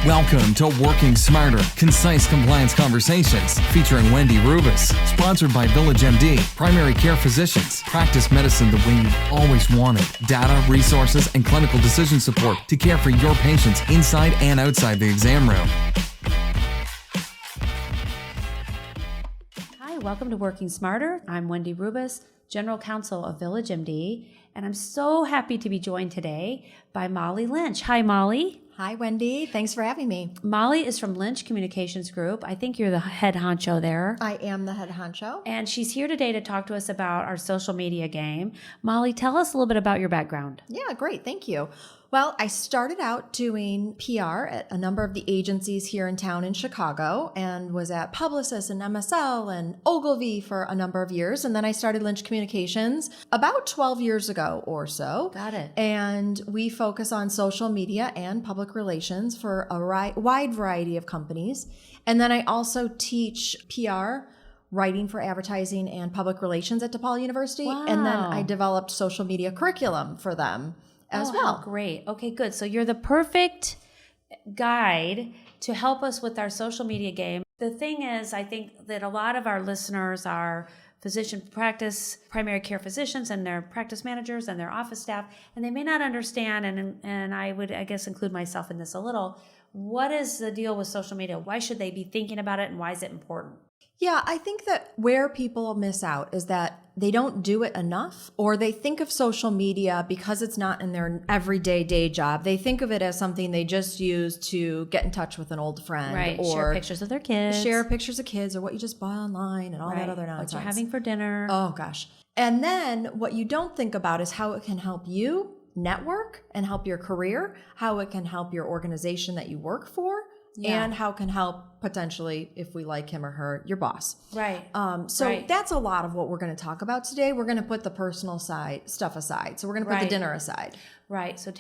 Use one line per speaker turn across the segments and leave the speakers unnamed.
Welcome to Working Smarter, Concise Compliance Conversations, featuring Wendy Rubis, sponsored by Village MD, primary care physicians, practice medicine the way you've always wanted, data, resources, and clinical decision support to care for your patients inside and outside the exam room.
Hi, welcome to Working Smarter. I'm Wendy Rubis, General Counsel of Village MD, and I'm so happy to be joined today by Molly Lynch. Hi, Molly.
Hi, Wendy. Thanks for having me.
Molly is from Lynch Communications Group. I think you're the head honcho there.
I am the head honcho.
And she's here today to talk to us about our social media game. Molly, tell us a little bit about your background.
Yeah, great. Thank you. Well, I started out doing PR at a number of the agencies here in town in Chicago and was at Publicis and MSL and Ogilvy for a number of years. And then I started Lynch Communications about 12 years ago or so.
Got it.
And we focus on social media and public relations for a wide variety of companies. And then I also teach PR, writing for advertising and public relations at DePaul University.
Wow.
And then I developed social media curriculum for them as well.
How great. Okay, good. So you're the perfect guide to help us with our social media game. The thing is, I think that a lot of our listeners are physician practice, primary care physicians, and their practice managers and their office staff, and they may not understand, and I would, I guess, include myself in this a little, what is the deal with social media? Why should they be thinking about it, and why is it important?
Yeah, I think that where people miss out is that they don't do it enough, or they think of social media because it's not in their everyday day job. They think of it as something they just use to get in touch with an old friend.
Right,
or
share pictures of their kids.
Share pictures of kids or what you just buy online and all that other nonsense.
What you're having for dinner.
Oh, gosh. And then what you don't think about is how it can help you network and help your career, how it can help your organization that you work for. Yeah. And how can help potentially, if we like him or her, your boss.
Right.
So that's a lot of what we're going to talk about today. We're going to put the personal stuff aside. So we're going to put the dinner aside.
Right. So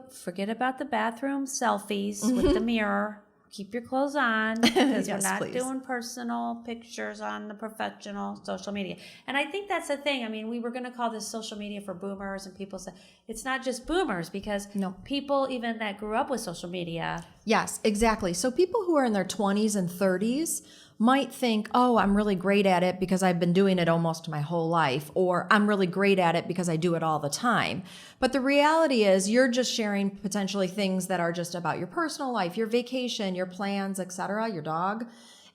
forget about the bathroom selfies with the mirror. Keep your clothes on because
Yes,
we're not
please.
doing personal pictures on the professional social media. And I think that's the thing. I mean, we were going to call this social media for boomers, and people say it's not just boomers because people even that grew up with social media.
Yes, exactly. So people who are in their 20s and 30s might think, oh, I'm really great at it because I've been doing it almost my whole life, or I'm really great at it because I do it all the time. But the reality is you're just sharing potentially things that are just about your personal life, your vacation, your plans, etc., your dog.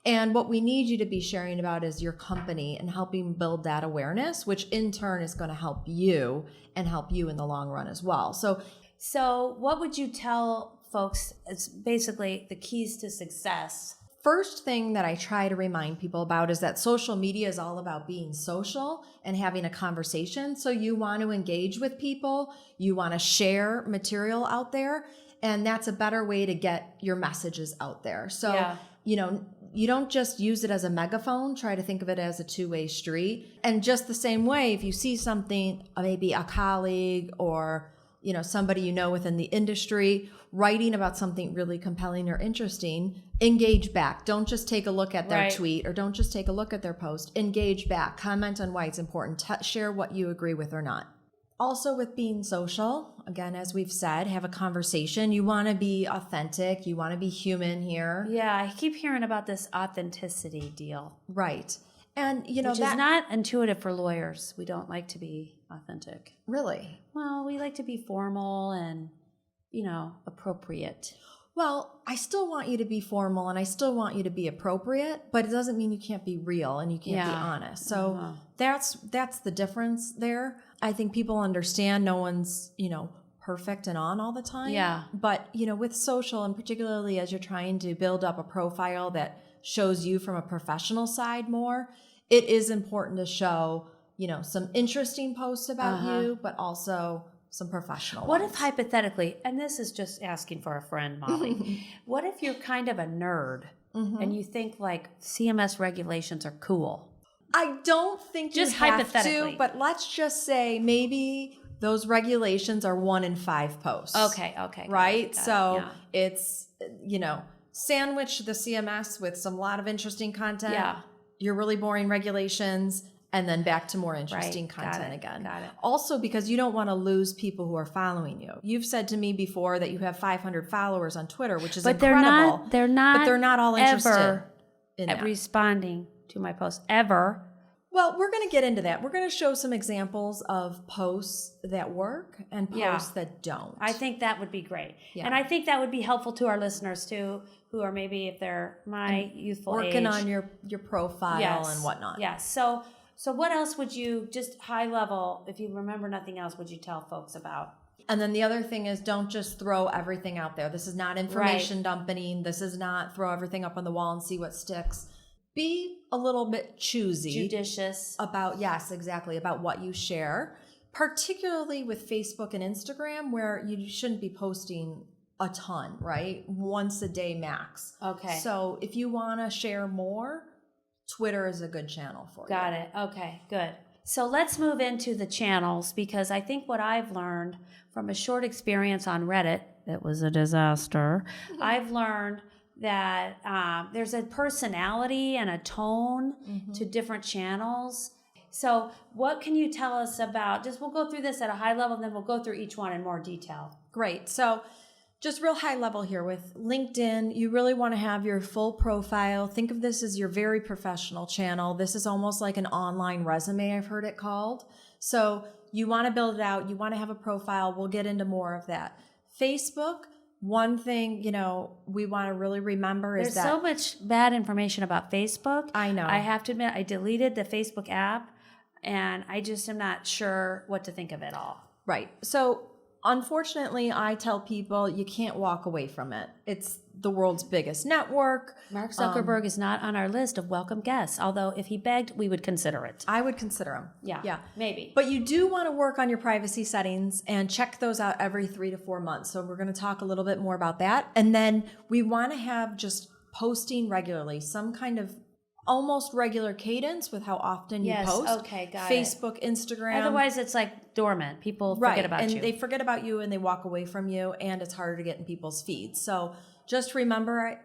And what we need you to be sharing about is your company and helping build that awareness, which in turn is going to help you and help you in the long run as well.
So what would you tell folks is basically the keys to success?
First thing that I try to remind people about is that social media is all about being social and having a conversation. So you want to engage with people, you want to share material out there, and that's a better way to get your messages out there. So, you don't just use it as a megaphone, try to think of it as a two-way street. And just the same way, if you see something, maybe a colleague or somebody within the industry writing about something really compelling or interesting, engage back. Don't just take a look at their tweet or don't just take a look at their post. Engage back. Comment on why it's important. Share what you agree with or not. Also with being social, again, as we've said, have a conversation. You want to be authentic. You want to be human here.
Yeah, I keep hearing about this authenticity deal.
Right. And, which
is not intuitive for lawyers. We don't like to be authentic.
Really?
Well, we like to be formal and, appropriate.
Well, I still want you to be formal and I still want you to be appropriate, but it doesn't mean you can't be real and you can't be honest. So that's the difference there. I think people understand no one's, perfect and on all the time.
Yeah.
But, with social and particularly as you're trying to build up a profile that shows you from a professional side more, it is important to show, some interesting posts about you, but also some professional
What
ones.
if hypothetically, and this is just asking for a friend, Molly, what if you're kind of a nerd and you think like CMS regulations are cool?
I don't think
just
you have
hypothetically.
to, but let's just say maybe those regulations are 1 in 5 posts.
Okay.
Right? So it's, sandwich the CMS with some lot of interesting content.
Yeah.
Your really boring regulations and then back to more interesting
Right. Got
content
it.
again.
Got it.
Also, because you don't want to lose people who are following you. You've said to me before that you have 500 followers on Twitter, which is incredible.
They're not
but they're not all interested
ever
in
at
that.
responding to my posts ever.
Well, we're going to get into that. We're going to show some examples of posts that work and posts that don't.
I think that would be great.
Yeah.
And I think that would be helpful to our listeners too, who are maybe, if they're my youthful
working
age.
on your profile and whatnot.
Yes. So what else would you, just high level, if you remember nothing else, would you tell folks about?
And then the other thing is, don't just throw everything out there. This is not information dumping. This is not throw everything up on the wall and see what sticks. Be a little bit choosy.
Judicious.
About what you share, particularly with Facebook and Instagram, where you shouldn't be posting a ton, right? Once a day max.
Okay.
So if you want to share more, Twitter is a good channel for you.
Got it. Okay, good. So let's move into the channels, because I think what I've learned from a short experience on Reddit, that was a disaster, I've learned that there's a personality and a tone to different channels. So what can you tell us about, we'll go through this at a high level, and then we'll go through each one in more detail.
Great. So just real high level here with LinkedIn, you really want to have your full profile. Think of this as your very professional channel. This is almost like an online resume, I've heard it called. So you want to build it out. You want to have a profile. We'll get into more of that. Facebook, one thing, we want to really remember is
There's so much bad information about Facebook.
I know.
I have to admit, I deleted the Facebook app, and I just am not sure what to think of it all.
Right. So unfortunately, I tell people you can't walk away from it. It's the world's biggest network.
Mark Zuckerberg is not on our list of welcome guests, although if he begged, we would consider it.
I would consider him.
Yeah, maybe.
But you do want to work on your privacy settings and check those out every 3 to 4 months. So we're going to talk a little bit more about that. And then we want to have just posting regularly, some kind of almost regular cadence with how often you post.
Okay, got it.
Facebook, Instagram.
Otherwise, it's like dormant. People forget about you.
And they forget about you and they walk away from you, and it's harder to get in people's feeds. So just remember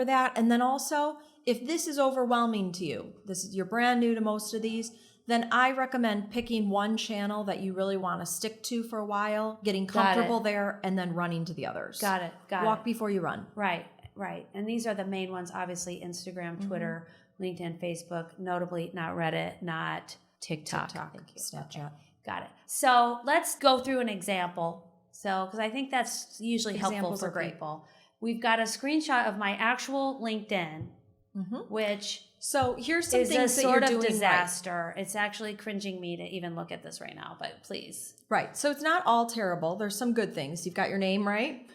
that. And then also, if this is overwhelming to you, you're brand new to most of these, then I recommend picking one channel that you really want to stick to for a while, getting comfortable there, and then running to the others.
Got it.
Walk before you run.
Right. And these are the main ones, obviously: Instagram, Twitter, LinkedIn, Facebook, notably not Reddit, not TikTok.
Thank you. Snapchat.
Okay. Got it. So let's go through an example. Because I think that's usually helpful
Examples
for
are great.
people. We've got a screenshot of my actual LinkedIn, which
So here's some
is a
things that
sort
you're
of
doing
disaster. It's actually cringing me to even look at this right now, but please.
Right. So it's not all terrible. There's some good things. You've got your name right.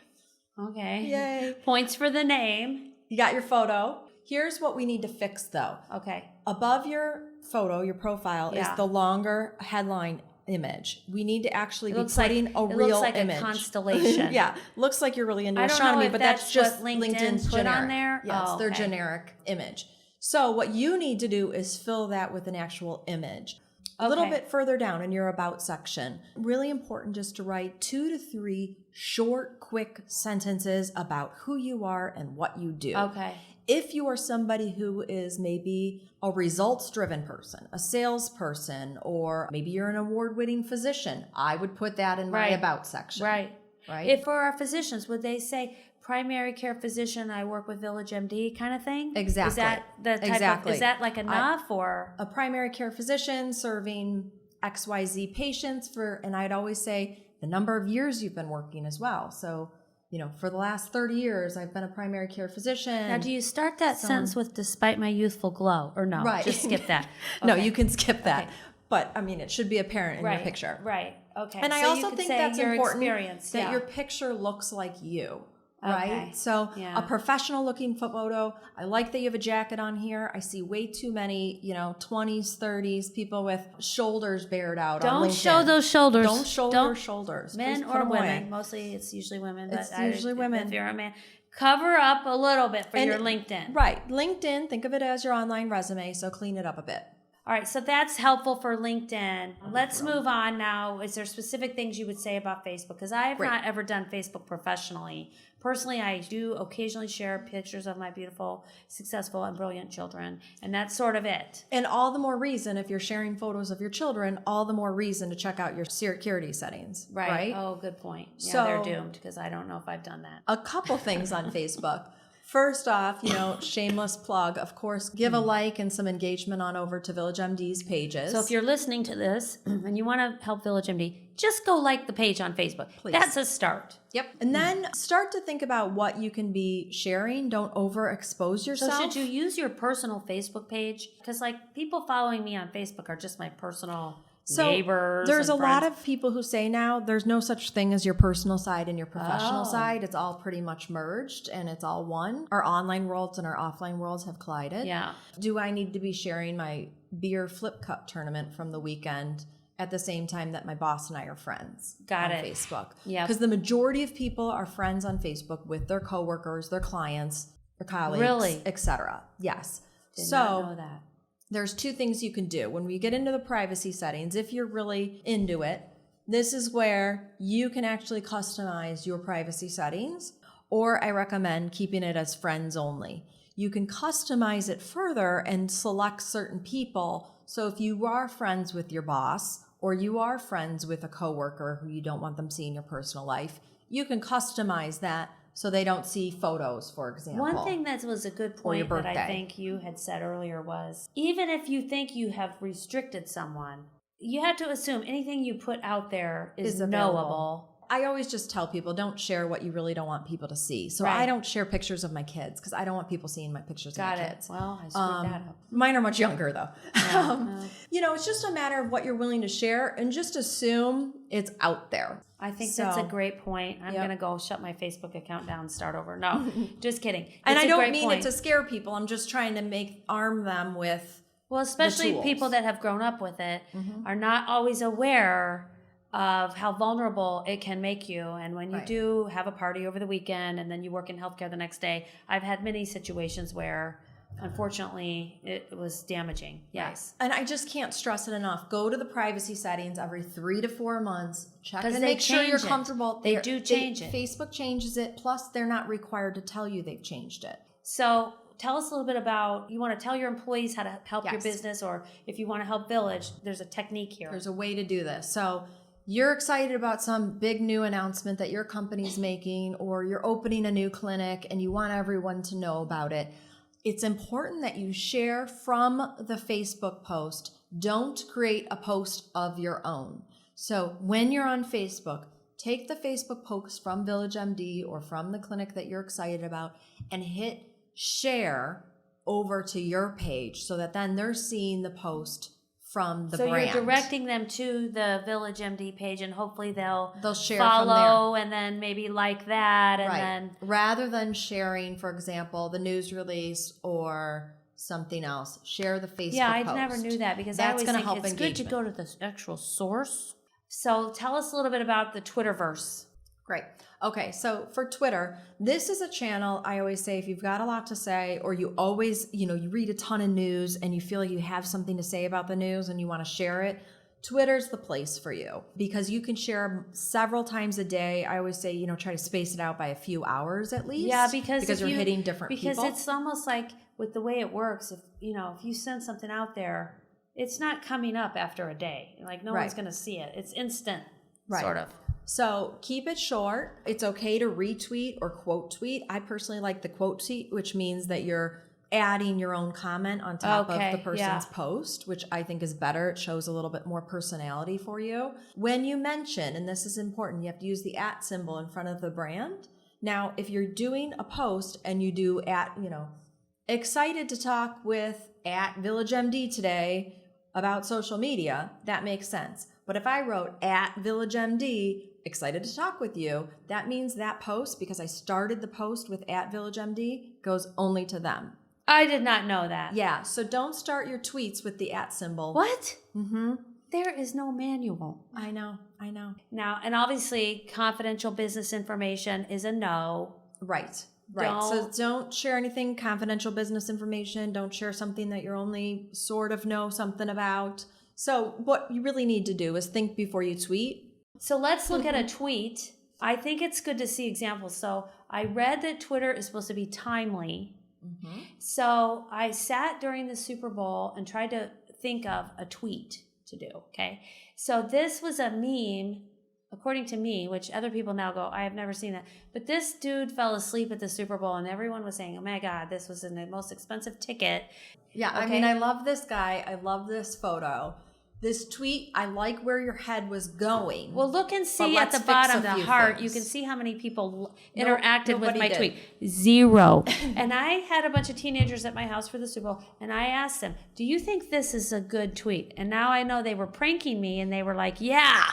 Okay.
Yay.
Points for the name.
You got your photo. Here's what we need to fix though.
Okay.
Above your photo, your profile, is
Yeah.
the longer headline image. We need to actually be
It
putting a real
looks like
image.
a constellation.
Yeah. Looks like you're really into
I don't
astronomy,
know if
but that's
that's
just
what LinkedIn
LinkedIn's
put
generic.
on there.
Yeah, it's
Oh,
their
okay.
generic image. So what you need to do is fill that with an actual image. A little bit further down in your about section, really important just to write 2 to 3 short, quick sentences about who you are and what you do.
Okay.
If you are somebody who is maybe a results-driven person, a salesperson, or maybe you're an award-winning physician, I would put that in my about section.
Right.
Right.
If for our physicians, would they say primary care physician, I work with Village MD kind of thing?
Exactly.
Is that the type of, is that like enough or?
A primary care physician serving XYZ patients and I'd always say the number of years you've been working as well. So, for the last 30 years, I've been a primary care physician.
Now, do you start that sentence with despite my youthful glow or no?
Right.
Just skip that.
No,
Okay.
you can skip that.
Okay.
But it should be apparent in your
Right.
picture.
Right. Okay.
And
So
I
you
also
could
think
say
that's
your
important
experience.
that
Yeah.
your picture looks like you.
Okay.
Right? So
Yeah.
a professional looking photo. I like that you have a jacket on here. I see way too many, 20s, 30s, people with shoulders bared out on
Don't
LinkedIn.
show those shoulders.
Don't show your shoulders.
Men
Please put
or
them
women.
away.
Mostly it's usually women. But
It's usually women.
If you're a man, cover up a little bit for
And
your LinkedIn.
Right. LinkedIn, think of it as your online resume, so clean it up a bit.
All right, so that's helpful for LinkedIn. Let's move on now. Is there specific things you would say about Facebook? Because I have not ever done Facebook professionally. Personally, I do occasionally share pictures of my beautiful, successful, and brilliant children, and that's sort of it.
And all the more reason, if you're sharing photos of your children, all the more reason to check out your security settings. Right?
Oh, good point. Yeah,
So,
they're doomed because I don't know if I've done that.
A couple things on Facebook. First off, shameless plug, of course, give a like and some engagement on over to Village MD's pages.
So if you're listening to this and you want to help Village MD, just go like the page on Facebook.
Please.
That's a start.
Yep. And then start to think about what you can be sharing. Don't overexpose yourself.
So should you use your personal Facebook page? Because people following me on Facebook are just my personal neighbors.
There's a
and
lot
friends.
of people who say now there's no such thing as your personal side and your professional side. It's all pretty much merged and it's all one. Our online worlds and our offline worlds have collided.
Yeah.
Do I need to be sharing my beer flip cup tournament from the weekend at the same time that my boss and I are friends on Facebook?
Yeah.
Because the majority of people are friends on Facebook with their coworkers, their clients, their colleagues, etc. Yes.
Did not know that.
There's two things you can do. When we get into the privacy settings, if you're really into it, this is where you can actually customize your privacy settings, or I recommend keeping it as friends only. You can customize it further and select certain people. So if you are friends with your boss or you are friends with a coworker who you don't want them seeing your personal life, you can customize that so they don't see photos, for example.
One thing that was a good point that I think you had said earlier was, even if you think you have restricted someone, you have to assume anything you put out there is knowable.
I always just tell people, don't share what you really don't want people to see. So I don't share pictures of my kids because I don't want people seeing my pictures of my kids.
Well, I screwed that up.
Mine are much younger, though. It's just a matter of what you're willing to share and just assume it's out there.
I think that's a great point. I'm going to go shut my Facebook account down and start over. No, just kidding.
And I don't mean it to scare people. I'm just trying to arm them with
especially people that have grown up with it are not always aware of how vulnerable it can make you. And when you do have a party over the weekend and then you work in healthcare the next day, I've had many situations where unfortunately it was damaging. Yes.
And I just can't stress it enough. Go to the privacy settings every 3 to 4 months. Check and make sure you're comfortable.
They do change it.
Facebook changes it. Plus they're not required to tell you they've changed it.
So tell us a little bit about, you want to tell your employees how to help your business, or if you want to help Village, there's a technique here.
There's a way to do this. So you're excited about some big new announcement that your company's making, or you're opening a new clinic and you want everyone to know about it. It's important that you share from the Facebook post. Don't create a post of your own. So when you're on Facebook, take the Facebook post from Village MD or from the clinic that you're excited about and hit share over to your page so that then they're seeing the post from the brand.
So you're directing them to the Village MD page, and hopefully they'll
share
follow
from there.
And then maybe like that, and then
rather than sharing, for example, the news release or something else, share the Facebook post.
I never knew that, because I always think it's good to go to the actual source. So tell us a little bit about the Twitterverse.
Great. Okay, so for Twitter, this is a channel. I always say, if you've got a lot to say, or you always, you read a ton of news and you feel like you have something to say about the news and you want to share it, Twitter's the place for you, because you can share several times a day. I always say, try to space it out by a few hours at least.
Yeah, because
you're hitting different people.
Because it's almost like with the way it works, if you send something out there, it's not coming up after a day. Like no one's going to see it. It's instant, sort of.
So keep it short. It's okay to retweet or quote tweet. I personally like the quote tweet, which means that you're adding your own comment on top of the person's post, which I think is better. It shows a little bit more personality for you. When you mention, and this is important, you have to use the @ symbol in front of the brand. Now, if you're doing a post and you do excited to talk with @VillageMD today about social media, that makes sense. But if I wrote @VillageMD, excited to talk with you, that means that post, because I started the post with @VillageMD, goes only to them.
I did not know that.
Yeah, so don't start your tweets with the @ symbol.
What? Mm-hmm. There is no manual.
I know.
Now, and obviously, confidential business information is a no.
Right. Right. So don't share anything confidential business information. Don't share something that you only sort of know something about. So what you really need to do is think before you tweet.
So let's look at a tweet. I think it's good to see examples. So I read that Twitter is supposed to be timely. Mm-hmm. So I sat during the Super Bowl and tried to think of a tweet to do. Okay. So this was a meme, according to me, which other people now go, I have never seen that. But this dude fell asleep at the Super Bowl and everyone was saying, oh my God, this was in the most expensive ticket.
Yeah. Okay? I mean, I love this guy. I love this photo. This tweet, I like where your head was going.
Well, look and see at the bottom, the heart. You can see how many people interacted with my tweet. 0. And I had a bunch of teenagers at my house for the Super Bowl, and I asked them, do you think this is a good tweet? And now I know they were pranking me, and they were like, yeah.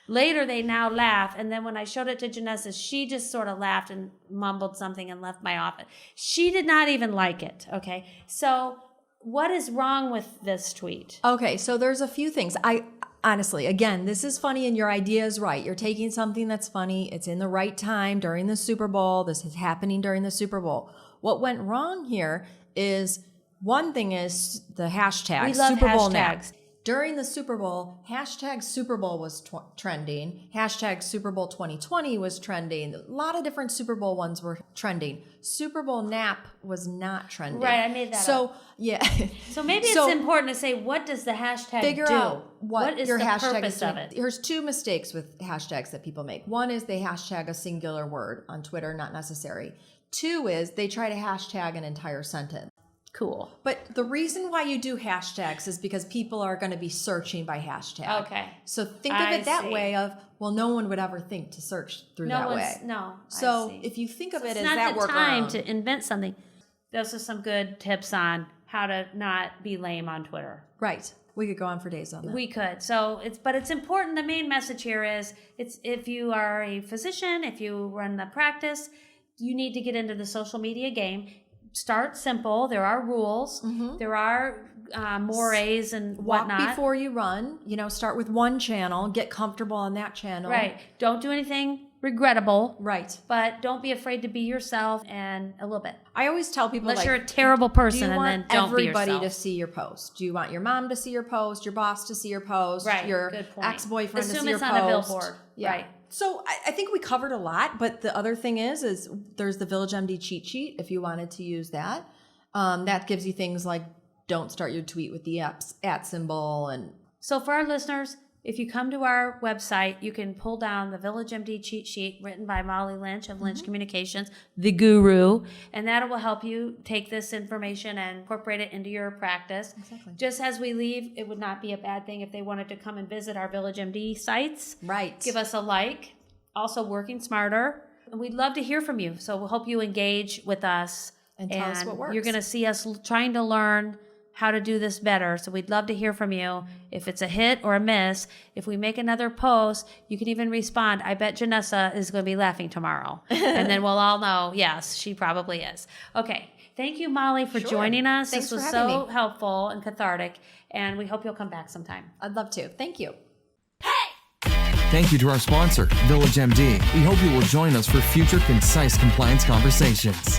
Later, they now laugh. And then when I showed it to Janessa, she just sort of laughed and mumbled something and left my office. She did not even like it, okay? So what is wrong with this tweet?
Okay, so there's a few things. I honestly, again, this is funny and your idea is right. You're taking something that's funny. It's in the right time during the Super Bowl. This is happening during the Super Bowl. What went wrong here is, one thing is the hashtag.
We love
Super Bowl
hashtags.
Nap. During the Super Bowl, hashtag Super Bowl was trending. Hashtag Super Bowl 2020 was trending. A lot of different Super Bowl ones were trending. Super Bowl nap was not trending.
Right, I made that up.
Yeah.
So maybe it's important to say, what does the hashtag
figure
do?
out what
is
your
the
hashtag
purpose
is
of
doing.
it?
There's 2 mistakes with hashtags that people make. One is they hashtag a singular word on Twitter, not necessary. 2 is they try to hashtag an entire sentence.
Cool.
But the reason why you do hashtags is because people are going to be searching by hashtag.
Okay.
So think of it that way of, well, no one would ever think to search through that way.
No.
So if you think of it as that
workaround. It's not the time to invent something. Those are some good tips on how to not be lame on Twitter.
Right. We could go on for days on that.
We could. So it's important. The main message here is, it's if you are a physician, if you run the practice, you need to get into the social media game. Start simple. There are rules. Mm-hmm. There are mores and whatnot.
Walk before you run. Start with one channel. Get comfortable on that channel.
Right. Don't do anything regrettable.
Right.
But don't be afraid to be yourself, and a little bit.
I always tell people,
unless you're a terrible person, and then don't be yourself.
Do you want everybody to see your post? Do you want your mom to see your post, your boss to see your post,
right.
your
Good point.
ex-boyfriend to see your post?
Assume it's on a billboard.
Yeah.
Right.
So I think we covered a lot, but the other thing is there's the Village MD cheat sheet if you wanted to use that. That gives you things like, don't start your tweet with the @ symbol. And
so for our listeners, if you come to our website, you can pull down the Village MD cheat sheet written by Molly Lynch of Lynch Communications, the guru, and that will help you take this information and incorporate it into your practice.
Exactly.
Just as we leave, it would not be a bad thing if they wanted to come and visit our Village MD sites.
Right.
Give us a like. Also, Working Smarter. And we'd love to hear from you. So we'll hope you engage with us.
And tell us what works.
You're going to see us trying to learn how to do this better. So we'd love to hear from you. If it's a hit or a miss, if we make another post, you can even respond. I bet Janessa is going to be laughing tomorrow. And then we'll all know, yes, she probably is. Okay. Thank you, Molly, for joining us.
Thanks
this was
so
helpful and cathartic. And we hope you'll come back sometime.
I'd love to. Thank you.
Thank you to our sponsor, Village MD. We hope you will join us for future concise compliance conversations.